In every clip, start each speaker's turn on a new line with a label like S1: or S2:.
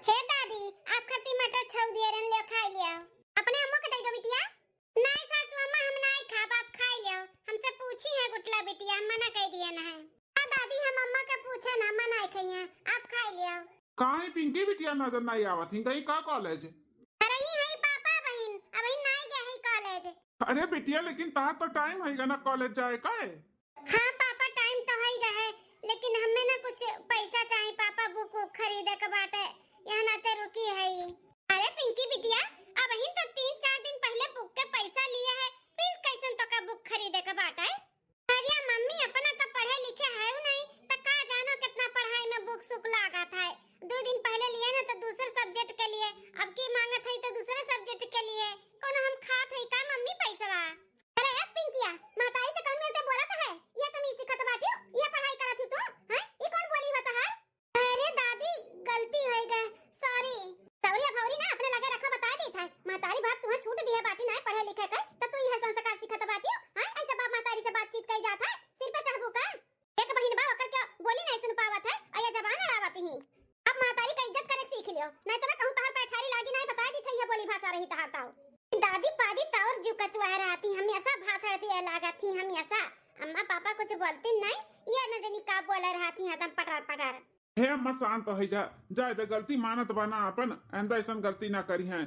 S1: हे दादी, आप खट्टी मटर छौक दिए रन ले खाई लियो। अपने अम्मा के देगा बिटिया। नहीं सासू अम्मा हम नहीं खाब, आप खाई लियो। हमसे पूछी है गुटला बिटिया, मना कह दिया ना है। हां दादी, हम अम्मा के पूछे ना, अम्मा नहीं खइया, आप खाई लियो।
S2: काहे पिंकी बिटिया नजर नहीं आवत हिं कहीं का कॉलेज?
S1: अरे ही है पापा बहन, अभी नहीं गए है कॉलेज।
S2: अरे बिटिया लेकिन ता तो टाइम है ना कॉलेज जाए का है?
S1: हां पापा टाइम तो है गए, लेकिन हमें ना कुछ पैसा चाहिए पापा, बुक खरीदे के बाटे, यहाँ ना ते रुकी है। अरे पिंकी बिटिया, अब ही तो 3-4 दिन पहले बुक के पैसा लिए है, फिर कैसन तो का बुक खरीदे के बाटे? अरे मम्मी अपना तो पढ़े लिखे है नहीं, तो का जानो कितना पढ़ाई में बुक सुक लागत है। 2 दिन पहले लिए ना तो दूसरे सब्जेक्ट के लिए, अब की मांगत है तो दूसरे सब्जेक्ट के लिए। कौन हम खात है का मम्मी पैसा? अरे अब पिंकिया, माताई से कौन मिलते बोला तो है, ये तुम सिखत बाटी, ये पढ़ाई करत ही तू, हैं? ये कौन बोली बता है? अरे दादी गलती हो गई, सॉरी। तौरिया भौरी ना अपने लगे रखा बता दी था, मातारी बाप तुम्हें छूट दी है बाटी नहीं पढ़े लिखे कर, तो तू यह संस्कार सिखत बाटी, हैं? ऐसे बाप मातारी से बातचीत कई जात है, सिर पे चढ़बू का? एक बहिन बा ओकर के बोली नहीं सुन पावत है, और ये जबान लड़ावत ही। अब मातारी का इज्जत करे सीख लियो, नहीं तो मैं कहूं तहर पैठारी लागी नहीं बता दी थी, ये बोली भाषा रही तहर ताऊ। दादी पादी तौर जू कचुआ रहती, हम ऐसा भाषा रहती है लागत थी, हम ऐसा अम्मा पापा कुछ बोलती नहीं, ये न जनी का बोले रहती है, दम पटर पटर।
S2: हे अम्मा शांत हो जा, जाए तो गलती मानत बना अपन, ऐसा ऐसा गलती ना करी है।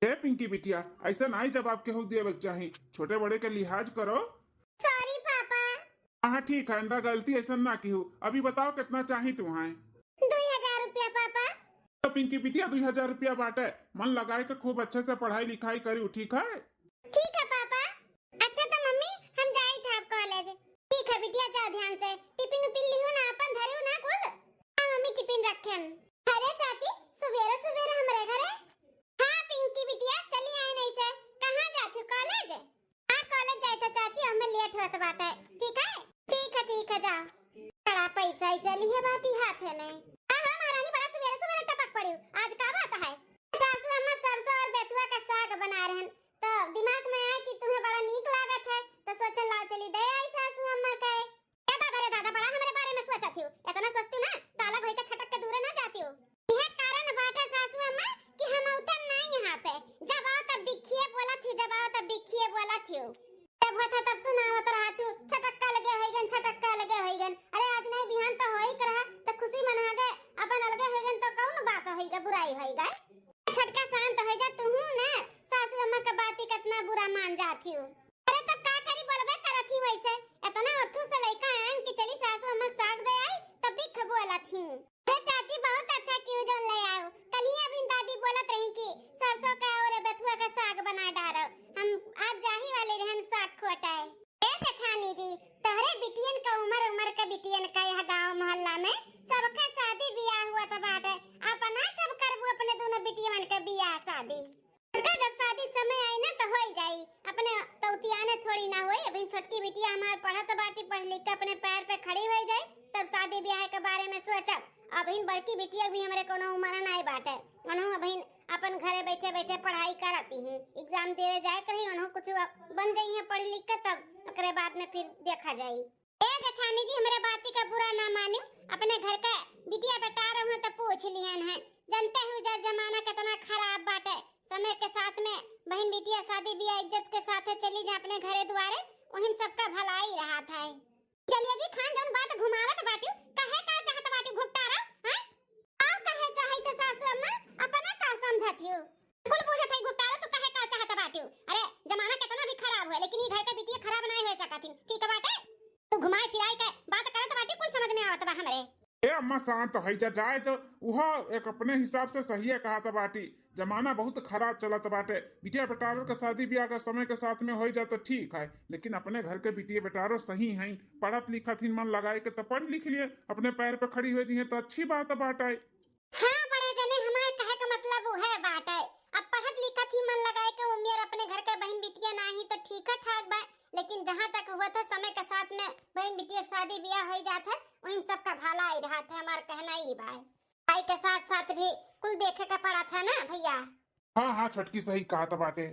S2: हे पिंकी बिटिया, ऐसा नहीं जवाब के हो दिए चाहिए, छोटे बड़े के लिहाज करो।
S1: सॉरी पापा।
S2: हाँ ठीक है, अंदा गलती ऐसा ना की हो। अभी बताओ कितना चाहिए तुम्हें?
S1: 2000 रुपया पापा।
S2: तो पिंकी बिटिया 2000 रुपया बाटे, मन लगाए के खूब अच्छे से पढ़ाई लिखाई करी, ठीक है?
S1: ठीक है पापा। अच्छा तो मम्मी हम जाई था कॉलेज। ठीक है बिटिया, जाओ ध्यान से, टिफिन उपिन लिहो ना, अपन धरियो ना कुल। हां मम्मी टिफिन रखन। अरे चाची सुबेरे सुबेरे हमरे घरे। हां पिंकी बिटिया चली आई नहीं से, कहां जात हो कॉलेज? हां कॉलेज जाई था चाची, हमें लेट होत बाटे, ठीक है? ठीक है जाओ। बड़ा पैसा ऐसा लिए बाटी हाथ में। हां महारानी बड़ा सुबेरे सुबेरे टपक पड़ी, आज का बात है? सासू अम्मा सरसों और बेथुआ का साग बना रहन, तो दिमाग में आया कि तुम्हें बड़ा नीक लागत है, तो सोचल लाओ चली दे आई सासू अम्मा के। क्या दादा रे दादा बड़ा हमारे बारे में सोचत हो, इतना सोचती ना तो अलग होई के छटक के दूर ना जाती हो। यह कारण बाटे सासू अम्मा कि हम उतर नहीं यहाँ पे, जब आओ तब बिखिए बोला थी, जब आओ तब बिखिए बोला थी। जब होता तब सुनावत रहा थी, छटक्का लगे होइगन, छटक्का लगे होइगन। अरे आज नहीं बिहान तो होई करहा, तो खुशी मना गए, अपन अलगे होइगन तो कौन बात होइगा, बुराई होइगा। छटका शांत हो जा तू ना, सासू अम्मा का बात ही कितना बुरा मान जाती हो। अरे तो का करी बोलबे करत ही वैसे, इतना अथु से लइका आन कि चली सासू अम्मा साग दे आई, तब भी खबोला थी। अरे चाची बहुत अच्छा क्यों जो ले आयो, कल ही अभी दादी बोलत रही कि सरसों का और बेथुआ का साग बना डालो, हम आज जाही वाले रहन साग खोटाए। ए जेठानी जी, तहरे बिटियन का उम्र का बिटियन का यह गांव मोहल्ला में सबका शादी ब्याह हुआ तो बाटे, अपना कब करबू अपने दोनों बिटियन के ब्याह शादी? जब शादी समय आई ना तो हो जाई, अपने तौतिया ने थोड़ी ना होई। अभी छोटकी बिटिया हमार पढ़त बाटी, पढ़ लिख के अपने पैर पे खड़ी हो जाए, तब शादी ब्याह के बारे में सोचब। अभी बड़की बिटिया भी हमरे कोनो उम्र नहीं बाटे, उन्हों अभी अपन घरे बैठे बैठे पढ़ाई करती हैं, एग्जाम देवे जाए कहीं, उन्हों कुछ बन जाई है पढ़ लिख के, तब ओकरे बाद में फिर देखा जाई। ए जेठानी जी हमरे बाती का बुरा ना मानियो, अपने घर का बिटिया बेटा रहूं तो पूछ लियन है, जानते हो जर जमाना कितना खराब बाटे। समय के साथ में बहन बिटिया शादी ब्याह इज्जत के साथ चली जा अपने घरे द्वारे, वहीं सबका भलाई रहा था। चलिए भी खान जौन बात घुमावत बाटी, कहे का चाहत बाटी भुगतारा, हैं? आओ कहे चाहे तो सासू अम्मा अपना का समझती हो, कुल बुझत है भुगतारा, तो कहे का चाहत बाटी। अरे जमाना कितना भी खराब है, लेकिन ये घर के बिटिया खराब नहीं हो सकती, ठीक है बाटे? तू घुमाई फिराई के बात करत बाटी, कुछ समझ में आवत बा हमरे?
S2: ए अम्मा शांत हो जा, जाए तो वह एक अपने हिसाब से सही है कहा था बाटी, जमाना बहुत खराब चलत बाटे। बिटिया बेटारों का शादी ब्याह का समय के साथ में हो जाए तो ठीक है, लेकिन अपने घर के बिटिया बेटारों सही हैं, पढ़त लिखत ही मन लगाए के तो पढ़ लिख लिए, अपने पैर पे खड़ी हो जी तो अच्छी बात है बाटे।
S1: हाँ बड़े जने हमारे कहे का मतलब वो है बात है, अब पढ़त लिखत ही मन लगाए के उम्र अपने घर के बहन बिटिया नहीं तो ठीक है ठाक बा, लेकिन जहाँ तक हुआ था समय के साथ में बहन बिटिया शादी ब्याह हो जाता है, वहीं सबका भला ही रहा था। हमारा कहना ही भाई, भाई के साथ साथ भी कुल देखे का पड़ा था ना भैया।
S2: हाँ हाँ छटकी सही कहा था बाटे।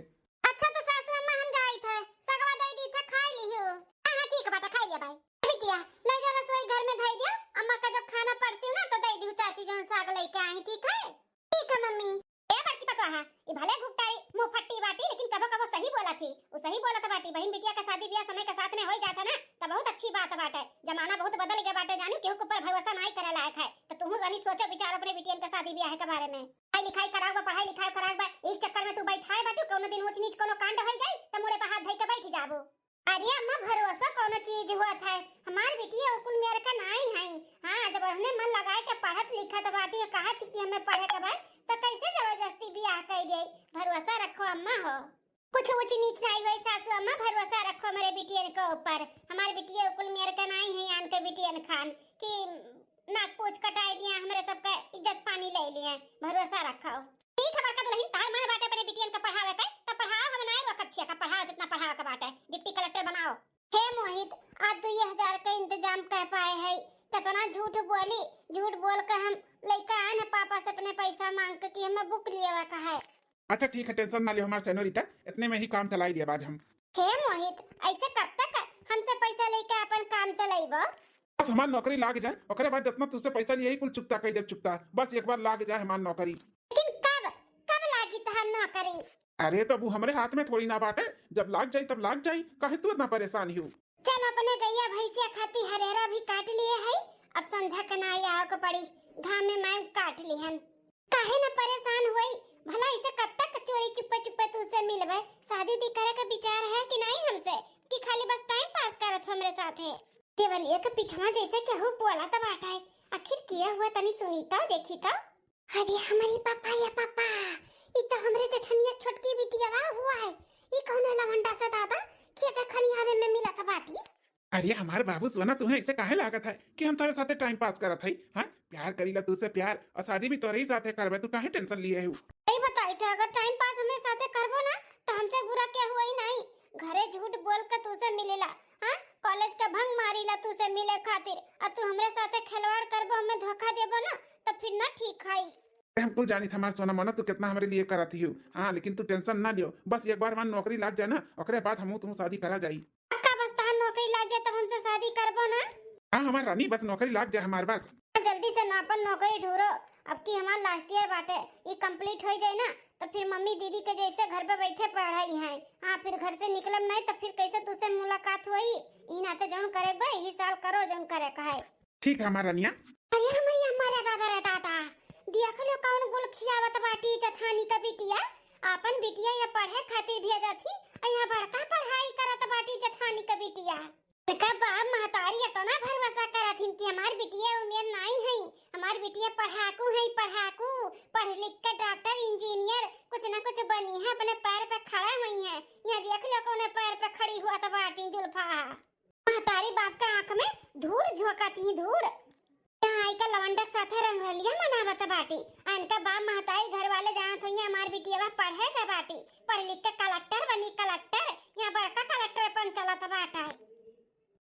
S1: अच्छा तो सासू अम्मा हम जाई थे, सगवा दे दी था, खाई लियो। हाँ ठीक है बेटा, खाई लिया भाई। बिटिया ले जा रसोई घर में धई दियो, अम्मा का जब खाना पड़सी ना तो दे दी चाची जो साग लेके आई, ठीक है? ठीक हा। ये भले घुकटाई मुंह फट्टी बाटी लेकिन कबो कबो सही बोला थी। वो सही बोलत बाटी। बहन बिटिया का शादी ब्याह समय के साथ में हो जाता ना तो बहुत अच्छी बात बाटे। जमाना बहुत बदल गया बाटे जानू केहू के ऊपर भरोसा नहीं करे लायक है। तो तुम जानी सोचो विचार अपने बिटियन का शादी ब्याह के बारे में। पढ़ाई लिखाई कराओ पढ़ाई लिखाई कराओ एक चक्कर में तू बैठाए बाटू कोनो दिन ऊंच नीच कोनो कांड हो जाए तो मुड़े पे हाथ धइ के बैठ जाबो। अरे अम्मा भरोसा कोनो चीज हुआ था। हमार बिटिया उकुल मेरे का नहीं है। हां जब हमने मन लगाए के पढ़त लिखत बाटी कहा थी कि हमें पढ़े के बाद तो कैसे जबरदस्ती ब्याह कर दे। भरोसा रखो अम्मा हो कुछ ऊंच नीच नहीं हुई सासू अम्मा भरोसा रखो मेरे बिटियन के ऊपर। हमारे बिटिया उकुल मेरे का नहीं है आन के बिटियन खान कि ना कुछ कटाई दिया हमारे सबका इज्जत पानी ले लिए। भरोसा रखो ठीक खबर का दुल्हन तार मार बाटे अपने बिटियन का पढ़ावे के तो पढ़ाओ हम नहीं वक्त छिया का पढ़ाओ जितना पढ़ाओ का बाटे डिप्टी कलेक्टर बनाओ। हे मोहित आज 2000 का इंतजाम कर पाए है। कितना झूठ बोली झूठ बोल कर हम लइका आए ना पापा से अपने पैसा मांग के कि हमें बुक लिए हुआ का है।
S2: अच्छा ठीक है टेंशन ना लियो हमारे सेनोरिटा इतने में ही काम चलाई दिया आज हम।
S1: हे मोहित ऐसे कब तक हमसे पैसा लेके अपन काम चलाइबो।
S2: बस हमार नौकरी लाग जाए ओकरे बाद जितना तुझसे पैसा लिए ही कुल चुकता कह दे चुकता बस एक बार लाग जाए हमार नौकरी।
S1: लेकिन कब कब लागी तहर नौकरी।
S2: अरे तब वो हमारे हाथ में थोड़ी ना बाटे जब लाग जाए तब लाग जाए काहे तू इतना परेशान हो।
S1: चल अपने गैया भैंसिया खाती हरेरा भी काट लिए है। अब समझा के ना आओ को पड़ी घाम में मैं काट लिहन काहे ना परेशान हुई। भला इसे कब तक चोरी चुप्पे चुप्पे तुझसे मिलबे। शादी दी करे का विचार है कि नहीं हमसे कि खाली बस टाइम पास करत हमरे साथ है। देवलिया के पिछवा जैसे केहू बोला तब आटा है आखिर किया हुआ तनी सुनी तो देखी तो। अरे हमारी पापा या पापा ई तो हमरे जेठनिया छोटकी बिटिया हुआ है। ई कौन लवंडा से दादा खेत खलिहाने में मिला था बाटी।
S2: अरे हमारे बाबू सोना तुम्हें ऐसे काहे लागत है कि हम तारे साथे टाइम पास करत हई। हां प्यार करीला तुझसे प्यार और शादी भी तोरे ही साथे करबे तू काहे टेंशन लिए हो।
S1: नहीं बताई था अगर टाइम पास हमरे साथे करबो ना तो हमसे बुरा क्या हुआ ही नहीं। घरे झूठ बोल के तुझसे मिलेला हां कॉलेज का भंग मारीला तुझसे मिले खातिर और तू हमरे साथे खिलवाड़ करबो हमें धोखा देबो ना तो फिर ना ठीक है।
S2: हमको जानी था हमारे सोना मना तू कितना हमारे लिए करती हो। हाँ लेकिन तू टेंशन ना लियो बस एक बार हमारी नौकरी लाग जाए ना ओकरे बाद हम तुम शादी करा जाई।
S1: पक्का बस तार नौकरी लाग जाए तब हमसे शादी करबो ना।
S2: हाँ हमारी रानी बस नौकरी लाग जाए हमारे पास।
S1: जल्दी से ना अपन नौकरी ढूंढो अब की हमारा लास्ट ईयर बाटे ये कंप्लीट हो जाए ना तो फिर मम्मी दीदी के जैसे घर पे बैठे पढ़ाई है। हाँ फिर घर से निकलब नहीं तो फिर कैसे तुझसे मुलाकात हुई। ई नाते जौन करे बे यही साल करो जौन करे कहे।
S2: ठीक है हमारा रानिया।
S1: अरे हमारे हमारे दादा रे दादा देख लो कौन गुल खियावत बाटी जठानी का बिटिया अपन बिटिया या पढ़े खातिर भेजा थी यहाँ बड़का पढ़ाई करत बाटी जठानी का बिटिया। का बाप महतारी इतना भरोसा करथिन कि हमार बिटिया उमेर नहीं है। हमार बिटिया पढ़ाकू है पढ़ाकू पढ़ लिख के डॉक्टर इंजीनियर कुछ ना कुछ बनी है अपने पैर पे खड़ा हुई है। यहाँ देख लो कौन पैर पे खड़ी हुआ तो बाटी जुल्फा महतारी बाप का आंख में धूर झोंकती धूर। यहाँ आई का लवंडक साथे रंगलिया मनावत बाटी इनका बाप महतारी घर वाले जानत हुई हमार बिटिया पढ़े का बाटी पढ़ लिख के कलेक्टर बनी कलेक्टर यहाँ बड़का कलेक्टर पन चलत बाटा।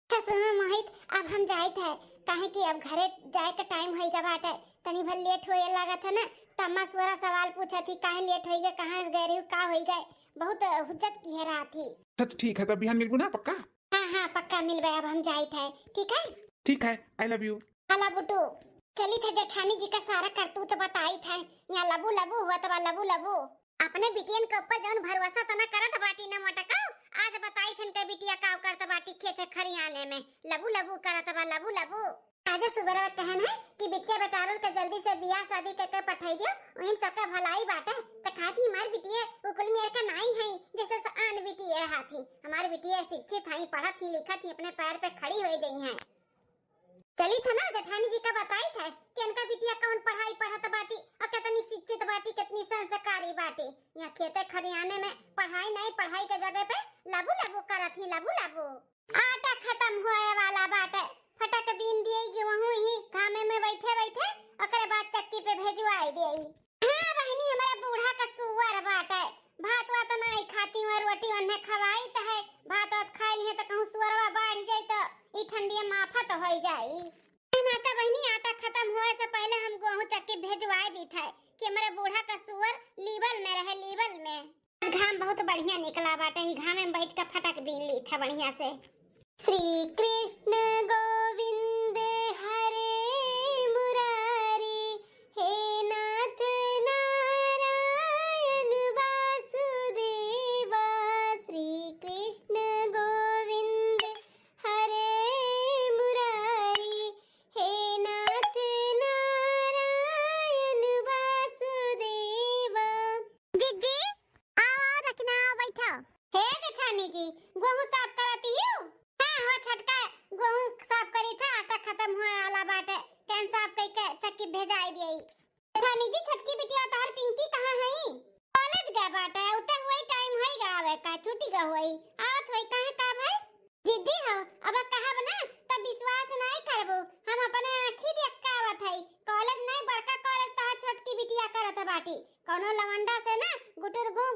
S1: सुनो मोहित अब हम जाइत है काहे कि अब घरे जाए का टाइम होई का बाटे तनी भर लेट होए लागत है ना तम्मा स्वरा सवाल पूछा थी काहे लेट होई गए कहां गए रे का होई गए बहुत हुज्जत की है रात ही।
S2: सच ठीक है तब बिहान मिलबू ना पक्का।
S1: हां पक्का मिलबे अब हम जाइत है ठीक है
S2: आई लव यू।
S1: हला बुटू चली थे जेठानी जी का सारा करतूत बताई था यहाँ लबू लबू हुआ तब लबू लबू अपने बिटियन के ऊपर जौन भरोसा तना करत बाटी ना मटका आज बताई थन के बिटिया का करत बाटी खेत खरियाने में लबू लबू करत बा लबू लबू। आज सुबह कहन है कि बिटिया बेटारुल के जल्दी से बियाह शादी करके पठाई दियो वहीं सबका भलाई बाटे त खाती हमार बिटिया उकुल मेर का नहीं है जैसे आन बिटिया हाथी हमार बिटिया शिक्षित है पढ़त ही लिखत ही अपने पैर पे खड़ी हो गई है। चली था ना जेठानी जी का बताई था कि उनका बिटिया कौन पढ़ाई पढ़त बाटी और कितनी शिक्षित बाटी कितनी संस्कारी बाटी। यहाँ खेते खरियाने में पढ़ाई नहीं पढ़ाई के जगह पे लबू लबू करत ही लबू लबू। आटा खत्म होए वाला बाटे फटक बीन दिएगी वहू ही खामे में बैठे बैठे ओकरे बाद चक्की पे भेजवाई देई। हां बहनी हमारे बूढ़ा का सुअर बाटे भात वात नहीं खाती और रोटी उन्हें खवाई त है भात वात खाई नहीं तो कहूं सुअरवा बढ़ जाए तो ई ठंडिया माफत हो जाई। नाता बहनी आटा खत्म होए से पहले हम गेहूं चक्की भेजवाई दी था कि हमारे बूढ़ा का सुअर लीवल में रहे लीवल में। घाम बहुत बढ़िया निकला बाटे ही घाम में बैठ के फटक बीन ली था बढ़िया से। श्री कृष्ण गोविंद हरे मुरारी हे नाथ नारायण रानी जी गेहूं साफ करती हूँ। हाँ हो छटका गेहूं साफ करी था, आटा खत्म हुआ वाला बाटे कैन साफ कई के चक्की भेजाई दिई। रानी जी छोटकी बिटिया तार पिंकी कहां है? कॉलेज गए बाटे, उते हुई टाइम होई गावे का छुट्टी गा होई आवत होई कहां का भाई जीजी हो। अब कहब ना त विश्वास नहीं करबो, हम अपने आंखी देख के आवत हई। कॉलेज नहीं बड़का कॉलेज तार छोटकी बिटिया करत बाटी, कोनो लवंडा से ना गुटुरगु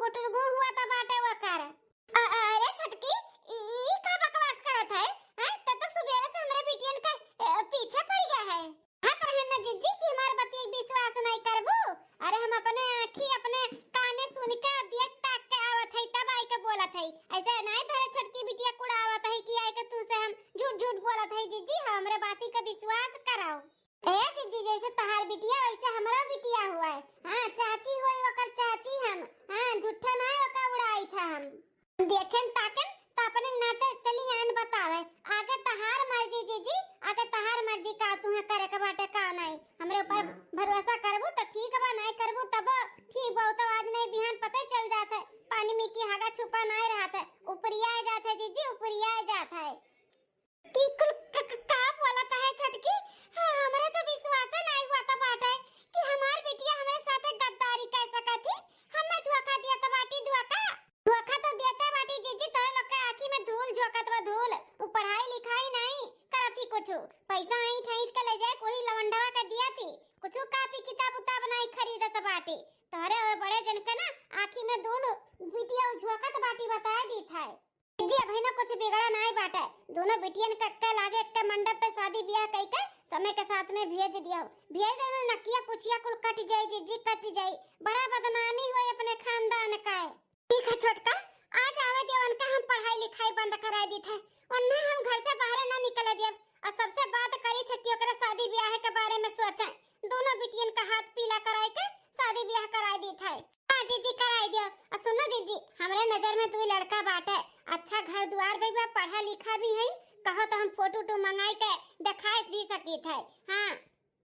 S1: हुआ त बाटे वो कर। अरे छोटकी ई का बकवास करत है? हैं त तो सुबेरे से हमरे बिटियन का पीछे पड़ गया है। हट रहे ना जीजी कि हमार बती विश्वास नहीं करबो। अरे हम अपने आंखी अपने काने सुन के देख ताक के आवत हई तब आई के बोलत हई। ऐसे नहीं तारे छोटकी बिटिया कुड़ा आवत हई कि आई के तू से हम झूठ बोलत हई। जीजी हमरे बाती का विश्वास कराओ। ए जीजी जैसे तहार बिटिया वैसे हमरा बिटिया हुआ है। हां चाची होई ओकर चाची हम। हां झूठा नहीं ओका उड़ाई था हम। देखें ताकन त अपने नाते चली आन बतावे आगे तहार मर्जी जीजी, आगे तहार मर्जी का तू करे के बाटे का नहीं। हमरे ऊपर भरोसा करबू तो ठीक बा, नहीं करबू तब ठीक बा। तो आज नहीं बिहान पता चल जात है पानी में की हागा छुपा नहीं रहत है, ऊपरिया जात है जीजी ऊपरिया जात है। की का बोलत है छोटकी? हमरे तो विश्वास नहीं हुआ त बाटे कि हमार बिटिया हमरे साथे गद्दारी कर सकत थी। हमें धोखा दिया त बाटी धोखा तो देता बाटी जीजी। तो लोग के आंखी में धूल झोंकत बा धूल। वो पढ़ाई लिखाई नहीं करती कुछ, पैसा आई ठईट के ले जाए कोई लवंडवा का दिया थी, कुछ कापी किताब उताब नहीं खरीदत बाटी। तोरे और बड़े जन के ना आंखी में धूल बिटिया झोंकत बाटी बताए दी था जी। अभी ना कुछ बिगड़ा नहीं बाटे, दोनों बिटियन कक्का लागे एक मंडप पे शादी ब्याह कई के समय के साथ में भेज दियो। भेज देना नकिया पुछिया कुल कट जाई जीजी कट जाई, बड़ा बदनामी होए अपने खानदान का। ठीक है छोटका आज आवे देवन का हम पढ़ाई लिखाई बंद करा दी थे, वरना हम घर से बाहर ना निकल दिए। और सबसे बात करी थे कि ओकरा शादी ब्याह के बारे में सोचे, दोनों बिटियन का हाथ पीला कराई के शादी ब्याह करा दी थे। हां जीजी कराई दियो। और सुनो जीजी हमरे नजर में तू लड़का बाटे, अच्छा घर द्वार भी बा, पढ़ा लिखा भी है, कहो तो हम फोटो मंगाई के दिखाई भी सकी थे। हां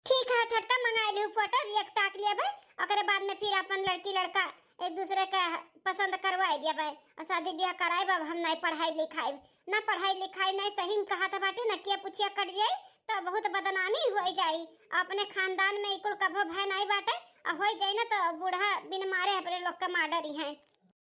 S1: ठीक है छोटका मंगाई लियो फोटो एक ताक लिया भाई, ओकरे बाद में फिर अपन लड़की लड़का एक दूसरे का पसंद करवाई दिया भाई और शादी ब्याह कराई बा। हम नहीं पढ़ाई लिखाई नहीं सही में कहा था बाटू ना किया पुछिया कट जाई तो बहुत बदनामी हो जाई। अपने खानदान में इकुल कभो भय नहीं बाटे और हो जाई ना तो बूढ़ा बिन मारे अपने लोग का माडर ही है।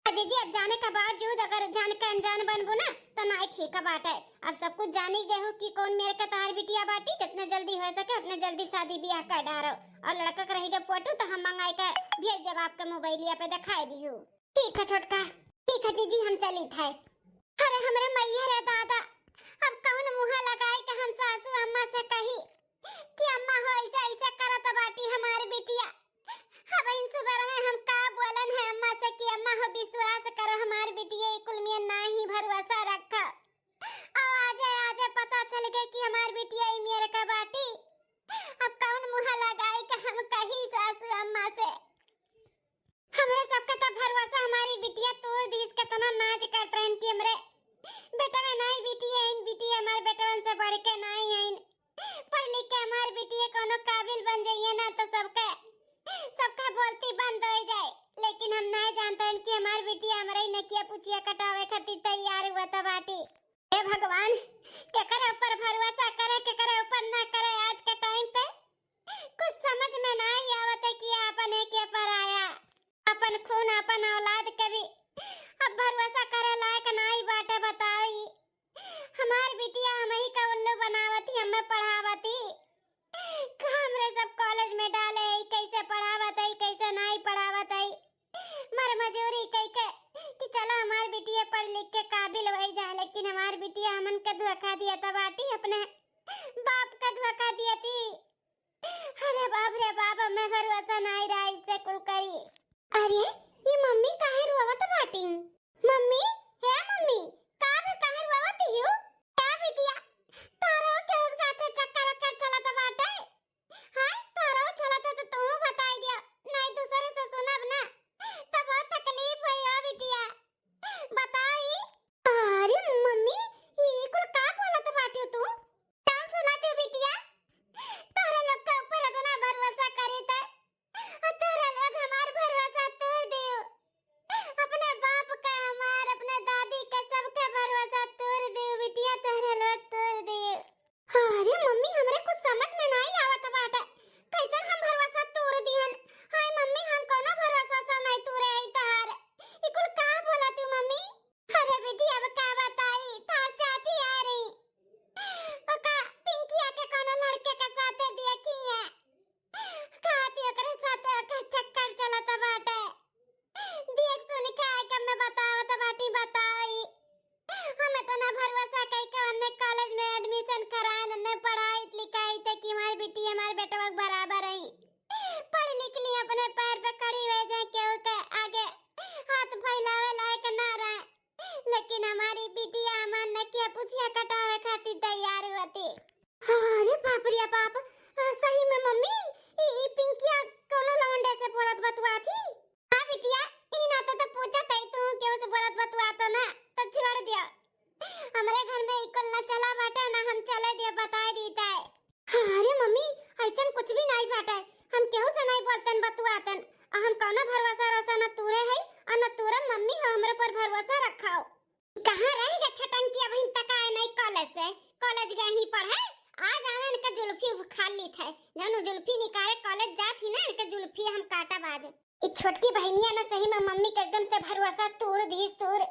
S1: दीदी अब जाने के बावजूद अगर जान के अनजान बनबो ना तो नहीं ठीक बात है। अब सब कुछ जानी गए हो कि कौन मेरे का तार बिटिया बाटी, जितने जल्दी हो सके उतने जल्दी शादी ब्याह कर डालो। और लड़का का रहेगा फोटो तो हम मंगाई के भेज देब आपके मोबाइलिया पे दिखाई दियो। ठीक है छोटका ठीक है जीजी हम चली थे। अरे हमरे मैया रे दादा अब कौन मुंह लगाए के हम सासू अम्मा से कही कि अम्मा हो ऐसा ऐसा करत बाटी हमारी बिटिया। अब इन सुबह में हम का बोलन है अम्मा से कि अम्मा हो विश्वास करो हमारी बिटिया कुल में नहीं भरोसा रखा। अब आज पता चल गया कि हमारी बिटिया ही मेरे का बाटी। अब कौन मुंह लगाए कि हम कही सासू अम्मा से। हमरे सबका तो भरोसा हमारी बिटिया तोड़ दी, कितना नाच करत रहन कि हमरे बेटा में नहीं बिटिया इन बिटिया हमारे बेटवन से बढ़ के नहीं है। पढ़ लिख के हमारी बिटिया कोनो काबिल बन जाइए ना तो सबका बोलती बंद हो जाए। लेकिन हम नहीं जानते हैं कि हमारी बिटिया हमारे ही नकिया पुछिया कटावे खातिर तैयार हुआ था बाटी। हे भगवान केकरे ऊपर भरोसा करे केकरे ऊपर ना करे आज के टाइम पे कुछ समझ में नहीं आवत है कि अपन है के पर आया अपन खून अपन औलाद के भी अब भरोसा करे लायक नहीं बाटे। बताई हमारी बिटिया हम ही का उल्लू बनावती हमें पढ़ावती हमरे सब कॉलेज में डाले कैसे पढ़ावत है कैसे नहीं पढ़ावत है मर मजूरी कई के कि चलो हमारी बिटिया पढ़ लिख के काबिल हो जाए। लेकिन हमारी बिटिया हमन का धोखा दिया था बाटी, अपने बाप का धोखा दिया थी। अरे बाप रे बाप मैं भरोसा नहीं रहा इससे कुल करी। अरे ये मम्मी काहे रोवत बाटी? मम्मी है मम्मी काहे रोवत हो? क्या बिटिया तारो के साथे चक्कर कर चलत बाटे? हां तारो चलत तो तू बताई दिया नहीं दूसरे से सुनब ना तो बहुत तकलीफ होई हो बिटिया बताई। अरे मम्मी ये कुल का बोलत बाटी तू? कौन सुनाती बिटिया? तारे लोग के ऊपर इतना भरोसा करे थे और तारे लोग हमार भरोसा तोड़ दियो। अपने बाप का हमार अपने दादी का सब हम कौनो भरोसा रोसा न तूरे है और न तूरे मम्मी हो हमरे पर भरोसा रखाओ। कहां रहेगा छटंकी अभी तक आए नहीं कॉलेज से, कॉलेज गए ही पढ़े। आज आवे इनका जुल्फी खा ली थे, जानू जुल्फी निकाले कॉलेज जात ही ना, इनका जुल्फी हम काटा बाज। ई छोटकी बहनिया ना सही में मम्मी के एकदम से भरोसा तोड़ दी तोड़,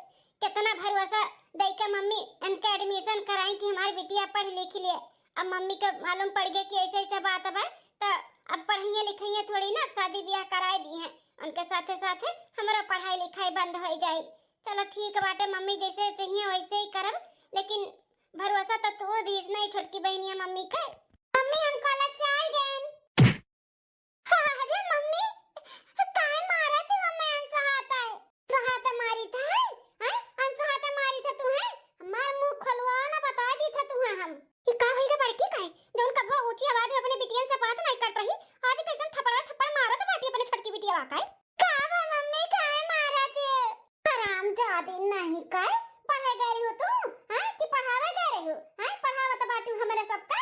S1: कितना भरोसा दई के मम्मी इनका एडमिशन कराई कि हमारी बिटिया पढ़ लिख ले। अब मम्मी को मालूम पड़ गया कि ऐसे ऐसे बात है तो अब पढ़िए लिखिए थोड़ी ना, अब शादी ब्याह कराए दी हैं उनके साथे साथे हमारा पढ़ाई लिखाई बंद हो जाए। चलो ठीक बाटे, मम्मी जैसे चाहिए वैसे ही करब, लेकिन भरोसा तो तोड़ दी नहीं छोटकी बहनिया मम्मी का। मम्मी हम कॉलेज से आ गए। अरे मम्मी काय मारा तू हमें अनसहाता है, सहाता मारी था है अनसहाता मारी था तू है, हमार मुंह खोलवा ना बता दी था तू है। हम ये का होई रे बड़की का है जो उनका वो ऊंची आवाज में अपने बिटियन से बात नहीं करत रही, आज कैसे थप्पड़ मारा तो बाटी अपने छोटकी बिटिया का है। का वो मम्मी काय मारा थे हराम जादी नहीं काय पढ़े गई हो तू हैं कि पढ़ावे गई हो हैं, पढ़ावा तो बाटू हमारे सब का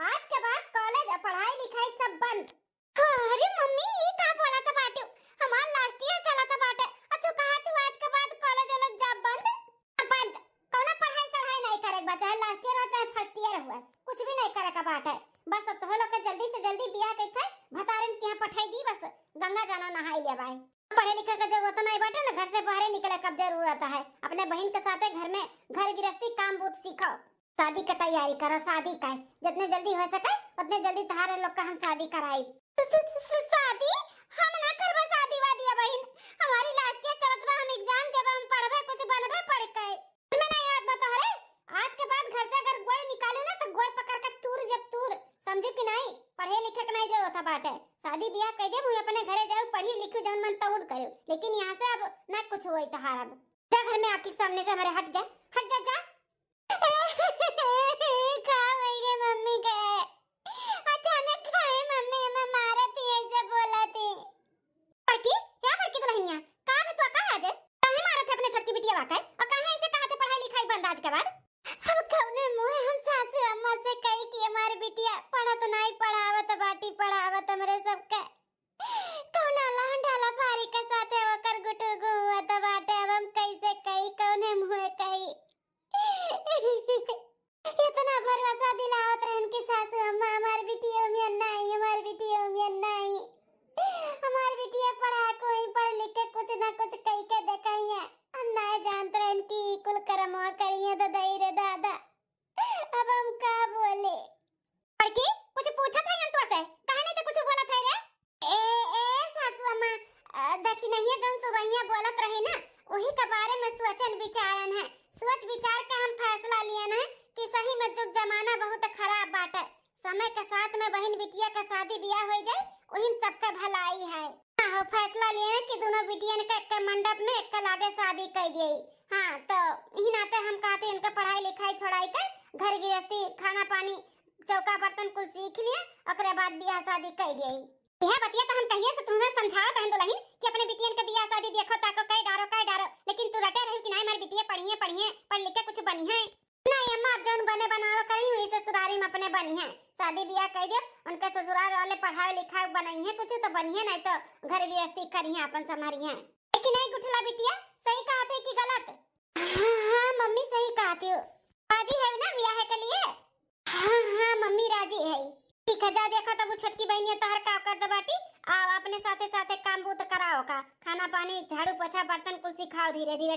S1: आज के बाद कॉलेज पढ़ाई लिखाई सब बंद। अरे मम्मी ये का बोला था बाटू, हमार लास्ट ईयर चला था बाटे और तू कहा तू आज के बाद कॉलेज वाला जॉब बंद बंद, कौन पढ़ाई सढ़ाई नहीं करे बचा, लास्ट ईयर हो चाहे फर्स्ट ईयर हुआ कुछ भी नहीं करे का बात है। बस अब तो लोग जल्दी से जल्दी बियाह करके भतारन के यहाँ पठाई दी, बस गंगा जाना नहाई ले भाई। पढ़े लिखे का जरूरत नहीं बाटे ना, घर से बाहर निकले कब जरूरत है, अपने बहन के साथ घर में घर गृहस्थी काम बूत सीखो, शादी की तैयारी करो। शादी का जितने जल्दी हो सके उतने जल्दी तुम्हारे लोग का हम शादी कराई। शादी हम ना करबा शादी वादी बहन, हमारी लास्ट ईयर चलत बा, हम एग्जाम देबे, हम पढ़बे कुछ बनबे पढ़ के। तुम्हें नहीं याद बता रे आज के बाद घर से अगर गोड़ निकाले ना तो गोड़ पकड़ के तूर जब तूर, समझो कि नहीं, पढ़े लिखे के नहीं जरूरत है बाटे, शादी ब्याह कर दे, मुझे अपने घरे जाऊं पढ़ी लिखूं जौन मन तौड़ करो, लेकिन यहाँ से अब ना कुछ होई तहार। अब जा घर में आके सामने से हमारे हट जा जा का होई रे मम्मी के अचानक खाए मम्मी हमें मारा थी ऐसे बोला थी। पड़की क्या पड़की दुल्हनिया का भी तो का आज काहे मारा थे अपने छोटकी बिटिया वाका और काहे ऐसे कहा थे पढ़ाई लिखाई बंद आज के बाद। हम कौने मुंह हम सासू अम्मा से कही कि हमारी बिटिया पढ़त नहीं पढ़ावत बाटी पढ़ावत हमरे सबके, कौना लहन ढाला फारी के साथे ओकर गुटू गुआ त बाटे, अब हम कैसे कही कौने मुंह कही। इतना भरोसा दिलावत रहन कि सासू अम्मा हमारी बिटिया में नहीं, हमारी बिटिया में नहीं, हमारी बिटिया पढ़ा कोई पढ़ लिख के कुछ ना कुछ कही के देखाई है, हम ना जानते रहन कि कुल कर्म करिए तो दई रे दादा। अब हम का बोले पड़की कुछ पूछा था हम तो से काहे नहीं तो कुछ बोला था रे। ए सासू अम्मा देखी नहीं है जौन सुबहिया बोलत रही ना वही के बारे में सोचन विचारन है, सोच विचार का हम फैसला लियन है कि सही में जुग जमाना बहुत खराब बात है, समय के साथ में बहन बिटिया का शादी ब्याह हो जाए वही सबका भलाई है। हाँ फैसला लिए कि दोनों बिटियन का एक मंडप में एक लागे शादी कर दी। हाँ तो यही नाते हम कहते उनका पढ़ाई लिखाई छोड़ाई कर घर गृहस्थी खाना पानी चौका बर्तन कुल सीख लिए ओकरे बाद ब्याह शादी कर दी। यह बतिया तो हम कहिए से तुमसे समझाओ तहन दुल्हन कि अपने बिटियन के ब्याह शादी देखो ताको कई डारो, लेकिन तू रटे रही कि नहीं हमारी बिटिया पढ़िए पढ़ लिख के कुछ बनी है। नहीं अम्मा अब जौन बने बनाओ करी हुई ससुरारी में अपने बनी है, शादी ब्याह कर दे उनके ससुराल वाले पढ़ाई लिखाई बनाई है कुछ तो बनी है, नहीं तो घर गृहस्थी करी है अपन संभारी है। लेकिन नहीं गुठला बिटिया सही कहा थे कि गलत। हाँ मम्मी सही कहती हो, राजी है ना ब्याह के लिए। हाँ मम्मी राजी है। ठीक है जा देखा तब छोटकी बहनिया तहर का कर दे बाटी आओ अपने साथे साथे काम बूत कराओ का, खाना पानी झाड़ू पोछा बर्तन कुल सिखाओ धीरे धीरे।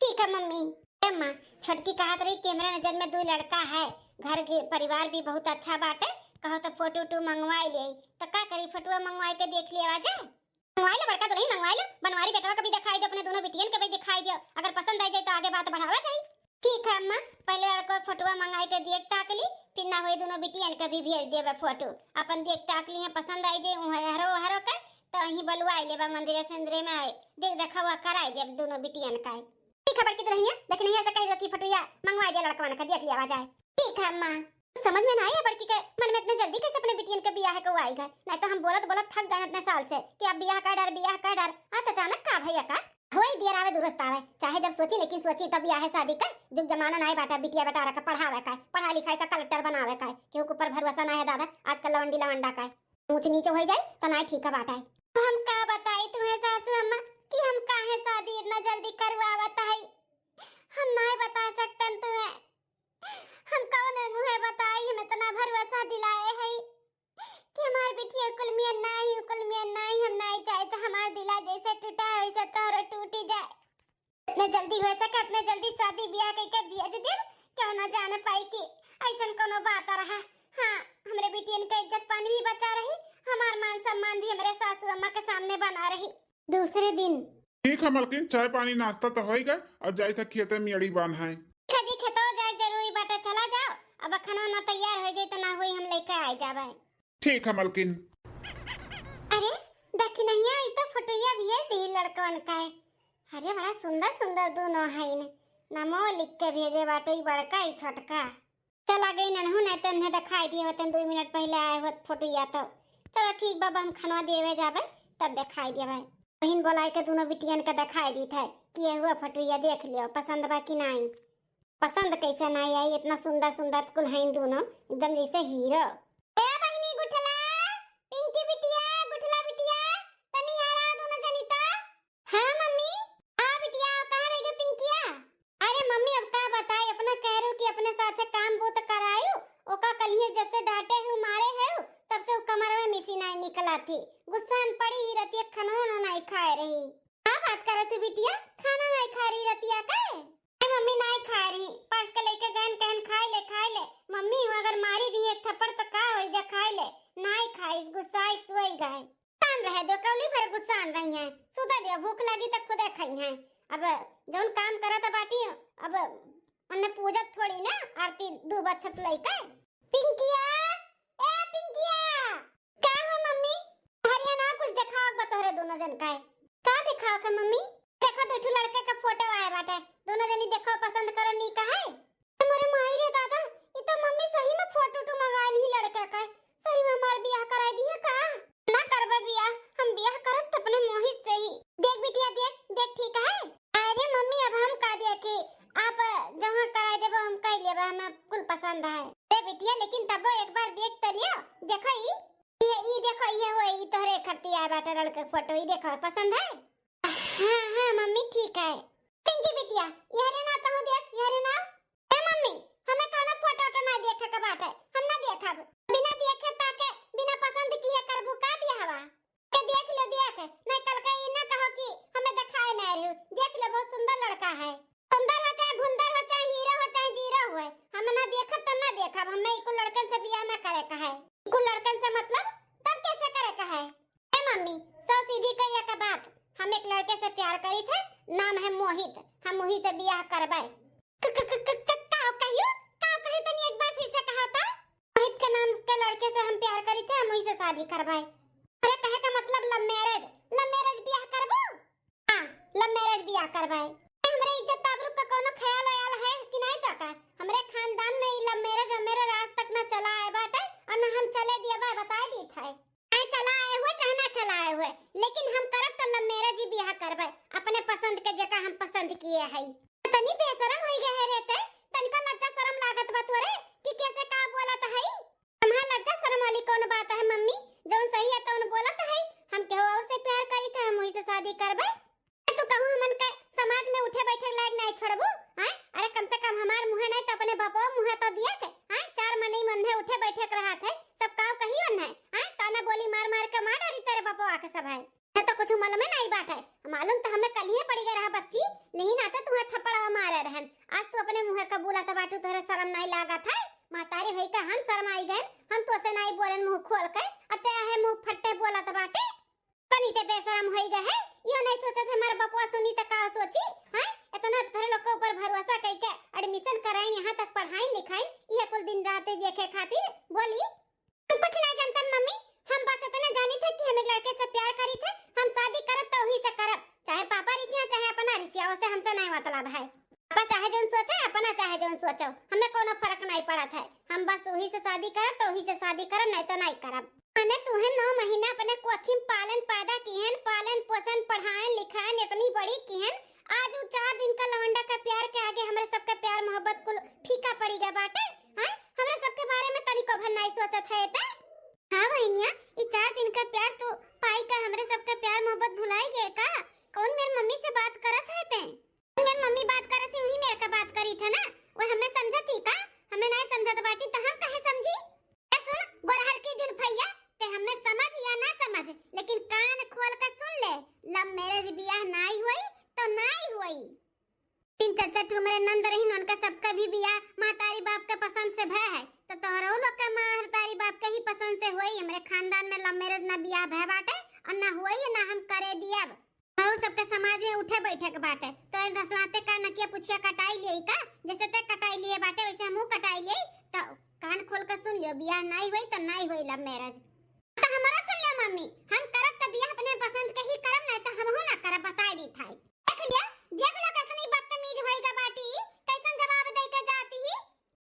S1: ठीक है मम्मी। अम्मा छोटकी कहत रही कि मेरे नजर में दो लड़का है, घर के परिवार भी बहुत अच्छा बाटे, कहो तो फोटो टू मंगवाई ले तो का करी फोटो मंगवाई के देख लिया आ जाए। मंगवाई लो बड़का तो नहीं मंगवाई लो, बनवारी बेटवा का भी दिखाई दो, अपने दोनों बिटियन के भी दिखाई दो, अगर पसंद आ जाए तो आगे बात बढ़ावा जाए। ठीक है अम्मा पहले लड़को फोटो मंगाई के देख ताक ली, फिर ना होई दोनों बिटियन के भी भेज देबे फोटो, अपन देख ताक ली है पसंद आई जाए हरो के तो यही बलवाई लेबा मंदिर सेंद्रे में देख देखवा कराई देब दोनों बिटियन का। ठीक है बड़की दुल्हनिया देख नहीं ऐसा कह दो कि फोटोया मंगवाई दे लड़कवन का देख लिया जाए। ठीक है अम्मा। समझ में ना आई है बड़की के मन में इतने जल्दी कैसे अपने बिटियन के ब्याह को आई गए, नहीं तो हम बोलत थक गए इतने साल से कि अब ब्याह का डर आज अचानक का भैया का होई देर आवे दुरुस्त आवे, चाहे जब सोची लेकिन सोची तब ब्याह शादी का जुग जमाना ना बाटा बिटिया बेटा का पढ़ावे का पढ़ाई लिखाई का कलेक्टर बनावे का केहू के ऊपर भरोसा ना है दादा, आजकल लवंडी लवंडा का ऊंच नीचे हो जाए तो ना ठीक है बाटा। हम का इतना जल्दी करवावत है। हम नहीं बता सकतन तुम्हें, हम कौन मुहे बताई, हम इतना भरोसा दिलाए है कि हमार बिटिया कुल में नहीं, हम नहीं चाहते हमार दिला जैसे टूटा है वैसे तोहरो टूटी जाए। इतने जल्दी हो सके इतने जल्दी शादी ब्याह करके भेज दे, क्यों ना जाने पाई कि ऐसन कोनो बात रहा। हाँ, हमरे बिटियन के इज्जत पानी भी बचा रही, हमार मान सम्मान भी हमारे सासू अम्मा के सामने बना रही। दूसरे दिन
S2: ठीक है मलकिन, चाय पानी नाश्ता तो हो ही गए, अब जाए था खेते में अड़ी बांध है।
S1: खजी खेतो जाए जरूरी बाटा, चला जाओ। अब खाना ना तैयार हो जाए तो ना होई हम लेके आ जावे।
S2: ठीक है मलकिन।
S1: अरे देखी नहीं है, ये तो फोटोया भी है दी लड़कन का है। अरे बड़ा सुंदर सुंदर दोनों है इन्हें, नमो लिख के भेजे बाटे, ही बड़का ही छोटका। चला गई ननहु नहीं तो इन्हें दिखाई दिए होते 2 मिनट पहले आए हो फोटोया। तो चलो ठीक बाबा, हम खाना देवे जावे तब दिखाई देवे। बहन बोलाए के दोनों बिटियन के दिखाई दी था कि ये हुआ फोटोया देख लियो, पसंद बा कि नहीं। पसंद कैसे नहीं आई, इतना सुंदर सुंदर कुल हैं दोनों, एकदम जैसे हीरो। ए बहनी गुठला, पिंकी बिटिया, गुठला बिटिया, तनी आ रहा दोनों जनी तो। हां मम्मी, आ बिटिया कहां रह गई पिंकिया? अरे मम्मी अब का बताई, अपना कह रही कि अपने साथे काम वो तो करायो, ओका कलिए जब से डांटे हूं मारे है तब से कमर में मिसी नहीं निकला थी, गुस्सा पड़ी ही रहती है, खाना नहीं खा रही। क्या बात कर रही बिटिया, खाना नहीं खा रही रहती का? मम्मी नहीं खा रही, पर्स के लेके गन कहन खाई ले मम्मी, अगर मारी दी एक थप्पड़ तो का होई जा, खाई ले। नहीं खाई, गुस्सा सोई गए। तान रहे दो कौली भर गुस्सा आन रही हैं, सुता दियो, भूख लगी तब खुदे खाई हैं। अब जौन काम करा था बाटी, अब उन्हें पूजब थोड़ी ना, आरती दो बच्चत लइका। पिंकिया, ए पिंकिया, का हो मम्मी? हरिया ना कुछ दिखाओ बतोरे दोनों जन का दिखाओ का मम्मी? देखो दो लड़के का फोटो आया बाटे, दोनों जनी देखो पसंद करो नी का है। मोरे माई रे दादा, ये तो मम्मी सही में फोटो तो मंगाई ही लड़का का, सही में हमार बियाह कराई दी है का? ना करबे बियाह, हम बियाह करब त अपने मोहित से ही। देख बिटिया देख ठीक है। अरे मम्मी अब हम का दिया कि आप जहां कराई देबो हम कह लेबे, हमें कुल पसंद है। ए बिटिया लेकिन तब एक बार देख तरियो, देखो ये देखो ये हो, ये तोहरे खत्ती आया बाटे लड़के फोटो, ये देखो पसंद है? हाँ मम्मी ठीक है। पिंकी बिटिया ये रे ना तो देख, ये रे ना। ए मम्मी हमें कोनो फोटो तो ना देखे के बाटे, हम ना देखब, बिना देखे ताके बिना पसंद किए करबू का बियाहवा के? देख ले देख, नहीं कल के ई ना कहो कि हमें दिखाए ना रही। देख ले बहुत सुंदर लड़का है, सुंदर हो चाहे भुंदर हो चाहे हीरो हो चाहे जीरो हो, हम ना देखब तो ना देखब, हमें इको लड़कन से बियाह ना करे का है। इको लड़कन से मतलब तब कैसे करे का है? ए मम्मी सो सीधी कहिया का बात, हम एक लड़के से प्यार करी थे, नाम है मोहित, हम वही से बियाह करबाए। कहियो तनी एक बार फिर से कहा था। मोहित के नाम के लड़के से हम प्यार करी थे, हम वही से शादी करबाए। अरे कहे का मतलब लव मैरिज बियाह करबो? हां लव मैरिज बियाह करबाए। हमरे इज्जत आबरू का कोनो ख्याल आयल है कि नहीं तो का? हमरे खानदान में लव मैरिज और मेरे राज तक ना चला है बाटे, और ना हम चले दिए बा बता दी था। चला आए हुए चाहे ना चला आए हुए, लेकिन हम करब तो लव मैरिज ही बियाह करबे, अपने पसंद के जगह हम पसंद किए है। तनी बेशरम होई गए रहते, तनिका लज्जा शरम लागत बा तोरे कि कैसे का बोलत है? हमरा लज्जा शरम वाली कौन बात है मम्मी? जौन सही है तौन बोलत है, हम केहू और से प्यार करी थे, हम वही से शादी करबे। तू कहूं हमन के समाज में उठे बैठे लायक नहीं छोड़बू हैं? अरे कम से कम हमार मुंह नहीं तो अपने बापो मुंह तो दिया के हैं? चार मने मन है उठे बैठे कर रहा थे, सब काव कही वन है हैं? ताना बोली मार के मार डाली तेरे बापो आके सब है। तो कुछ मालूम नहीं बात है, मालूम तो हमें कल ही पड़ गया रहा बच्ची, लेकिन आते तुम्हें थप्पड़ मारे रहन। आज तू अपने मुंह का बोला तो बाटू तोरे शर्म नहीं लागत है? मातारी होई का हम शर्म आई गए, हम तो से नहीं बोलन मुंह खोल के, अते है मुंह फट्टे बोला तो बाटे। तनी ते बेशरम होई गए है, यो नहीं सोचत हमारे बापवा सुनी त का सोची हैं? इतना तोरे लोग के ऊपर भरोसा कई के एडमिशन कराई, यहां तक पढ़ाई लिखाई, ये कुल दिन रात देखे खातिर बोली। हम कुछ नहीं जानते मम्मी, हम बस इतना जानी थे कि हम एक लड़के से प्यार करी थे, हम शादी करब तो वही से करब, चाहे पापा रिसिया चाहे अपना रिसिया, उससे हमसे नहीं मतलब है। पापा चाहे जोन सोचे, अपना चाहे जोन सोचो, हमें कोनो फर्क नहीं पड़त है, हम बस वही से शादी करब तो वही से शादी करब, नहीं तो नहीं करब। मैंने तुम्हें 9 महीना अपने कोखिम पालन पैदा किहन, पालन पोषण पढ़ाएं लिखाएं इतनी बड़ी किहन, आज वो 4 दिन का लौंडा का प्यार के आगे हमारे सबका प्यार मोहब्बत को फीका पड़ी गया बाटे हैं? हमारे सबके बारे में तनिको भर नहीं सोचत है ते? हां बहनिया, ये 4 दिन का प्यार तो पाई का हमरे सबका प्यार मोहब्बत भुलाई गए का? कौन मेरी मम्मी से बात करत है ते? मेरी मम्मी बात करत थी, वही मेरे का बात करी था ना। वो हमें समझती का? हमें नहीं समझत बाटी तो हम काहे समझी? ए सुन, गोरहर की जुल्फैया, ते हमें समझ या ना समझ, लेकिन कान खोल कर सुन ले, लव मैरिज बियाह नहीं हुई तो नहीं हुई। तीन चाचा ठुमरे नंद रही, उनका सबका भी बियाह महतारी बाप के पसंद से भय है, तो तोहरो लोग के महतारी बाप के ही पसंद से होई। हमरे खानदान में लव मैरिज ना बियाह भय बाटे और ना होई ना हम करे दियब। बहु सबके समाज में उठे बैठे के बाटे, तो रसनाते का नकिया पुछिया कटाई लिये का, जैसे ते कटाई लिए बाटे वैसे हमहू कटाई लिए। तो कान खोल कर सुन लियो, बियाह नहीं हुई तो नहीं हुई लव मैरिज। तो हमारा सुन लियो मम्मी, हम करब तो बियाह अपने पसंद के ही करब, नहीं तो हमहू ना करब, बताई दी थाई। देख लिया, देख लो कितनी बदतमीज होएगा बाटी, कैसन जवाब दे के जाती ही।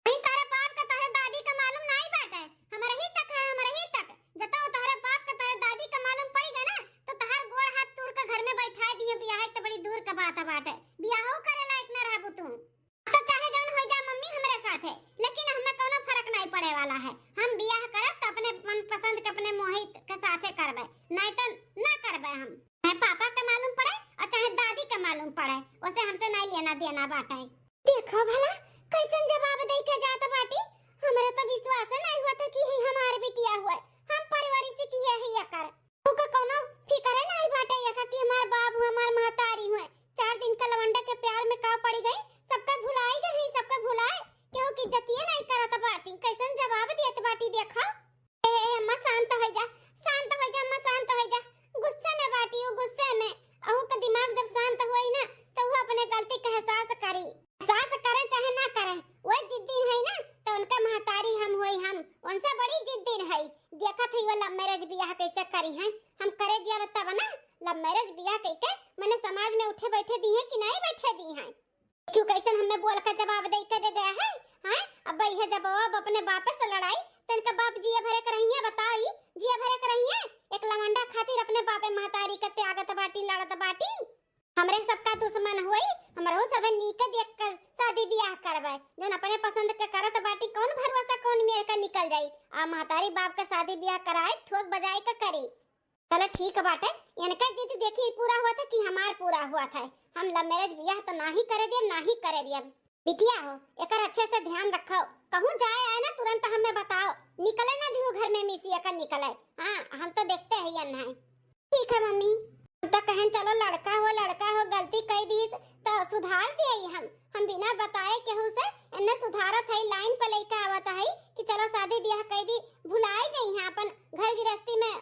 S1: वही तारे बाप का तारे दादी का मालूम नहीं बाटे, हमारे ही तक है, हमारे ही तक। जब तारे बाप का तारे दादी का मालूम पड़ी गया ना, तो तहार गोड़ हाथ तोड़ के घर में बैठा दिए, बियाह तो बड़ी दूर का बात है बाटे। बियाहो करे लायक ना रहबू तू, तो चाहे जौन हो जा मम्मी हमरे साथ है, लेकिन हमें कोनो फर्क नहीं पड़े वाला है। हम बियाह करब तो अपने मन पसंद के अपने मोहित के साथे करबे, नहीं तो ना करबे। हम चाहे पापा के मालूम पड़े और चाहे दादी के मालूम पड़े, उसे हमसे नहीं लेना देना बाटे। देखो भला कैसन जवाब दे के जात बाटी, हमरे तो विश्वास नहीं हुआ था कि ही हमार बिटिया हुआ। हम परिवार से की है ये कर, ओका कोनो फिकर नहीं बाटे ये का कि हमार बाबू हमार महतारी हुए। 4 दिन का लवंडा के प्यार में का पड़ गई, सबका भुलाई गई, सबका भुलाए क्यों की जतिये नहीं करत बाटी। कैसन जवाब देत बाटी देखा। ए अम्मा शांत हो जा, शांत हो जा अम्मा, शांत हो जा। गुस्से में बाटी, वो गुस्से में, अहू का दिमाग जब शांत हुई ना तो वो अपने गलती का एहसास करी। एहसास करे चाहे ना करे, वो जिद्दी है ना, तो उनका महतारी हम हुई, हम उनसे बड़ी जिद्दी है। देखा थी वो लव मैरिज बियाह कैसे करी है, हम करे दिया बतावा ना। लव मैरिज बियाह करके मैंने समाज में उठे बैठे दी है कि नहीं बैठे दी है, क्यों कैसन हमें बोल का जवाब दे के दे गया है। हैं अब यह जवाब अपने बाप से लड़ाई, तनका बाप जिए भरे कर रही है, बताई जिए भरे कर रही है। एक लवंडा खातिर अपने बापे महतारी के त्यागत बाटी, लड़त बाटी। हमरे सबका दुश्मन होई, हमरो सब नीक देख कर शादी बियाह करबे, जोन अपने पसंद के करत बाटी। कौन भरोसा कौन मेरे का निकल जाई, आ महतारी बाप का शादी बियाह कराए ठोक बजाई का करी। चलो ठीक बाटे, इनका जिद देखी पूरा हुआ था कि हमार पूरा हुआ था। हम लव मैरिज बियाह तो नहीं करे दिए, नहीं करे दिए। बिटिया हो एकर अच्छे से ध्यान रखो, कहूं जाए आए ना तुरंत हमें बताओ, निकले ना दियो घर में मिसिया का निकले। हां हम तो देखते हैं या नहीं। ठीक है मम्मी, तो कहें चलो लड़का हो गलती कई दी तो सुधार दिए। हम बिना बताए केहू से इन्ने सुधारत है, लाइन पे लेके आवत है कि चलो शादी ब्याह कई दी, भुलाई जाई है अपन घर गृहस्थी में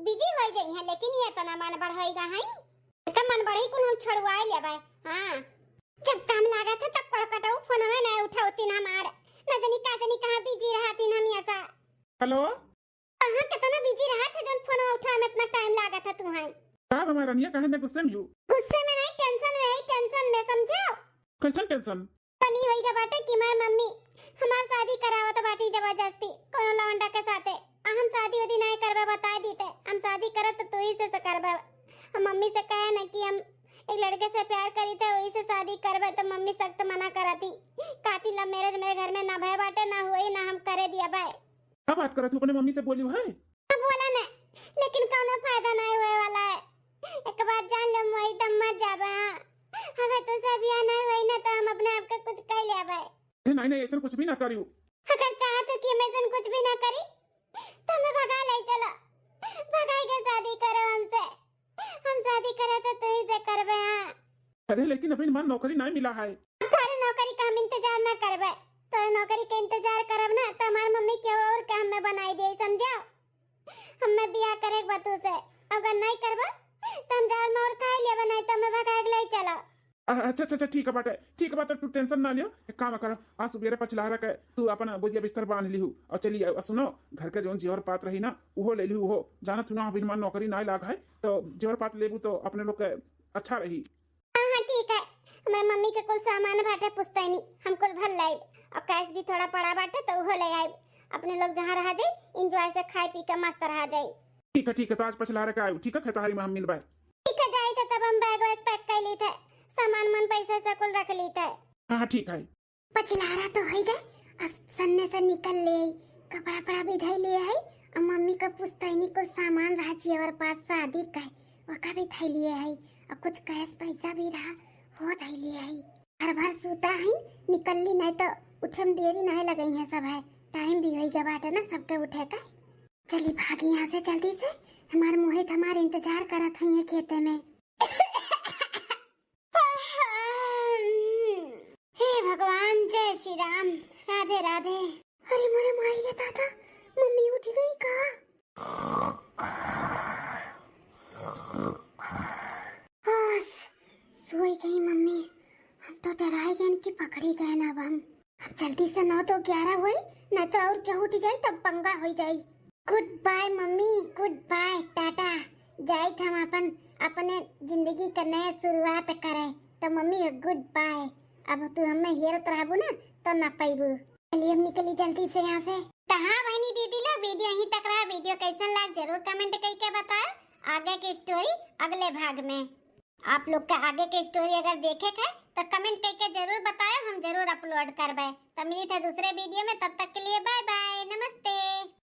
S1: बिजी हो जाई है। लेकिन ये तो ना मन बढ़ाएगा है, का मन बढ़ई कुल हम छड़वाए लेबे। हां जब काम लागा था तब कड़कटाऊ फोन में नहीं उठावती ना, मार ना जानी कहां बिजी रहती हम ऐसा।
S2: हेलो,
S1: कहां कितना बिजी रहा था जोन फोन उठा में इतना टाइम लागा था तू है।
S2: का हमारा निया कहे ने गुस्से में हूं?
S1: गुस्से में नहीं, टेंशन में है, टेंशन में समझो।
S2: कैसन टेंशन?
S1: तनी होईगा बाटे कि मार मम्मी हमार शादी करावत बाटी जबरदस्ती कोनो लौंडा के साथे। हम शादी वदी नहीं करबे, बता दीते हम शादी करत तो तू ही से करबे। हम मम्मी से कहे ना कि हम एक लड़के से प्यार करी थे, वही से शादी करबे, तो मम्मी सख्त मना करती। काती लव मैरिज मेरे घर में ना भय बाटे, ना हुई ना हम करे दिया भाई।
S2: क्या बात करत तू अपने मम्मी से बोली है?
S1: बोला ना, लेकिन कोनो फायदा नहीं होए वाला है। एक बात जान लो मोई तब मत जाबे। अगर तो सब या नहीं होई ना तो हम अपने आप का कुछ कर लेबे।
S2: नहीं ऐसा कुछ भी ना करियो।
S1: अगर चाहत कि मैं ऐसा कुछ भी ना करी तो मैं भगा ले, चलो भगाई के शादी करो हमसे। हम शादी करे तो तू ही से करबे। हां
S2: अरे लेकिन अभी मन नौकरी नहीं मिला है।
S1: सारी नौकरी का हम इंतजार ना करबे, तो नौकरी के इंतजार करब ना तो हमार मम्मी के और काम में बनाई दे, समझो। हमें बियाह करे बतू से, अगर नहीं करबे तो हम जाल में और खाई लेबे, नहीं तो मैं भगा के ले चलो।
S2: अच्छा ठीक है बाटे तू टेंशन ना लियो। एक काम कर, आज सुबेरे पचलारा के तू अपन बोझिया बिस्तर बांध लिहू और चलिए। सुनो घर के जोन जेवर पात रही ना वो ले लिहू। हो जाना तू ना अभी मन नौकरी ना लाग है तो जेवर पात लेबू तो अपने लोग के अच्छा रही।
S1: हां ठीक है, हमारे मम्मी के कुल सामान बाटे पुछते नहीं, हम कुल भर लाइब और कैश भी थोड़ा पड़ा बाटे तो वो ले आइब। अपने लोग जहां रह जाई एंजॉय से खाई पी के मस्त रह जाई।
S2: ठीक है तो आज पचलारा के आयु। ठीक है खेतहारी में हम मिलबे।
S1: ठीक है जाई तो तब हम बैग एक पैक कर ली थे, सामान मन पैसे से कुल रख ली थे।
S2: हां ठीक है।
S1: पचलारा तो हो गए, अब सन्ने से निकल ले, कपड़ा पड़ा भी धई ले है। अब मम्मी का पुस्तैनी कुल सामान राजी और पास शादी का ओका भी थैली है और कुछ कैश पैसा भी रहा वो थैली है। हर भर सूता है निकलली नहीं तो उठे में देरी नहीं लगई है सब है। टाइम भी हो गया बाटे ना सबके उठे का। चली भागी यहाँ से जल्दी से। हमारे मोहित हमारे इंतजार करत हुई है खेते में। हे भगवान जय श्री राम राधे राधे। अरे मोरे माई रे दादा मम्मी उठ गई का? सोई गई मम्मी। हम तो डराए गए कि पकड़ी गए ना। अब जल्दी से 9 तो 11 हुई न तो और क्या उठ जाए तब पंगा हो जाए। Good bye mummy good bye टाटा। जाए हम अपन अपने जिंदगी का नया शुरुआत करे तो मम्मी गुड बाय। अब तू हमें हेरत रहबू ना तो ना पाइबू। चलिए हम निकली जल्दी से यहाँ से। हाँ बहनी दीदी लोग वीडियो यहीं तक रहा। वीडियो कैसा लगा जरूर कमेंट करके बताओ। आगे की स्टोरी अगले भाग में। आप लोग का आगे की स्टोरी अगर देखे थे तो कमेंट करके जरूर बताओ। हम जरूर अपलोड करवाए। तो मिली था दूसरे वीडियो में। तब तक के लिए बाय बाय नमस्ते।